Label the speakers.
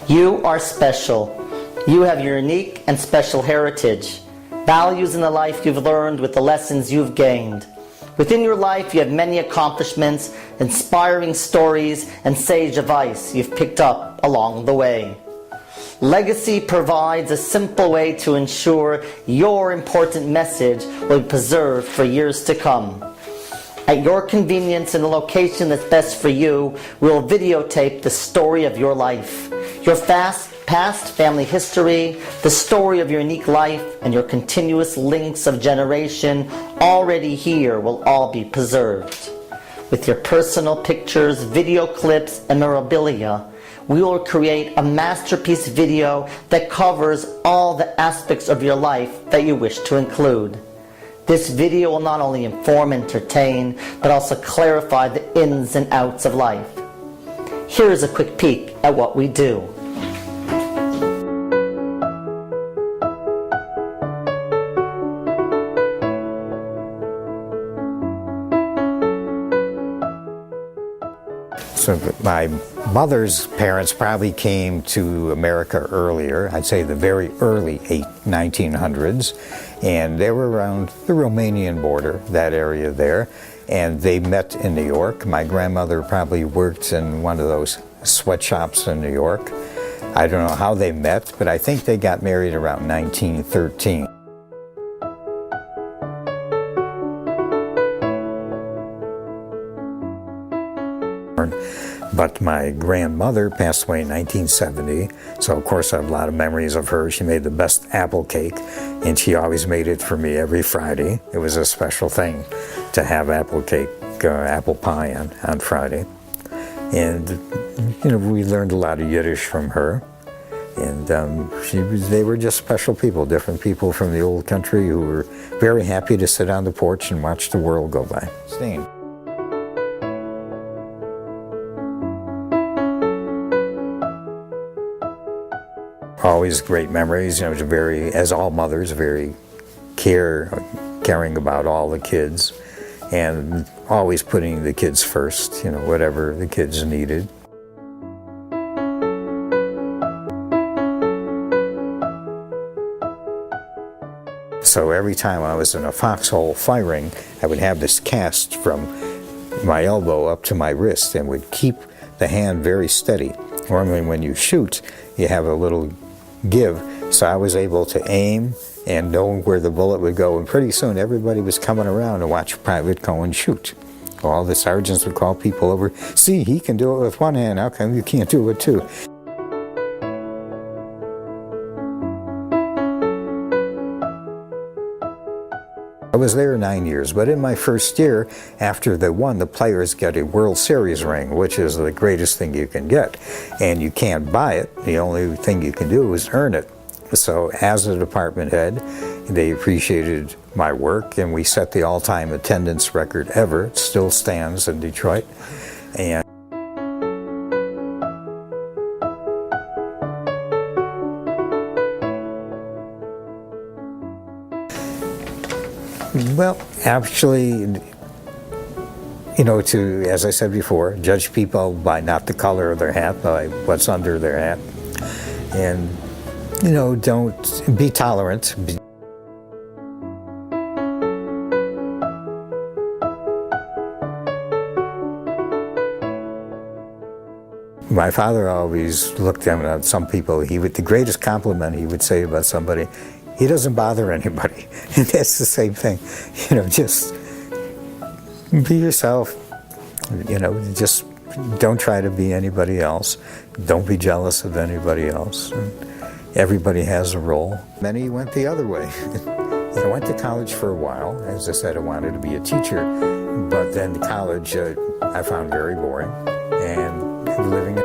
Speaker 1: You are special. You have your unique and special heritage, values in the life you've learned with the lessons you've gained. Within your life you have many accomplishments, inspiring stories, and sage advice you've picked up along the way. Legacy provides a simple way to ensure your important message will be preserved for years to come. At your convenience and the location that's best for you, we'll videotape the story of your life, your past family history, the story of your unique life, and your continuous links of generation already here will all be preserved. With your personal pictures, video clips, and memorabilia, we will create a masterpiece video that covers all the aspects of your life that you wish to include. This video will not only inform and entertain, but also clarify the ins and outs of life. Here's a quick peek at what we do.
Speaker 2: So my mother's parents probably came to America earlier, I'd say the very early 1900s, and they were around the Romanian border, that area there, and they met in New York. My grandmother probably worked in one of those sweatshops in New York. I don't know how they met, but I think they got married around 1913. But my grandmother passed away in 1970, so of course I have a lot of memories of her. She made the best apple cake, and she always made it for me every Friday. It was a special thing to have apple cake, apple pie on Friday. And we learned a lot of Yiddish from her. And they were just special people, different people from the old country who were very happy to sit on the porch and watch the world go by. Stain. Always great memories, very, as all mothers, very caring about all the kids, and always putting the kids first, whatever the kids needed. So every time I was in a foxhole firing, I would have this cast from my elbow up to my wrist and would keep the hand very steady. Normally when you shoot, you have a little give, so I was able to aim and know where the bullet would go, and pretty soon everybody was coming around to watch Private Cohen shoot. All the sergeants would call people over, see, he can do it with one hand, how come you can't do it with two? I was there 9 years, but in my first year, after they won, the players get a World Series ring, which is the greatest thing you can get. And you can't buy it. The only thing you can do is earn it. So as a department head, they appreciated my work, and we set the all-time attendance record ever. It still stands in Detroit. And well, actually, as I said before, judge people by not the color of their hat, by what's under their hat. And, don't be tolerant. My father always looked at some people, the greatest compliment he would say about somebody, he doesn't bother anybody. And that's the same thing. Just be yourself. Just don't try to be anybody else. Don't be jealous of anybody else. Everybody has a role. Many went the other way. I went to college for a while. As I said, I wanted to be a teacher. But then college I found very boring. And living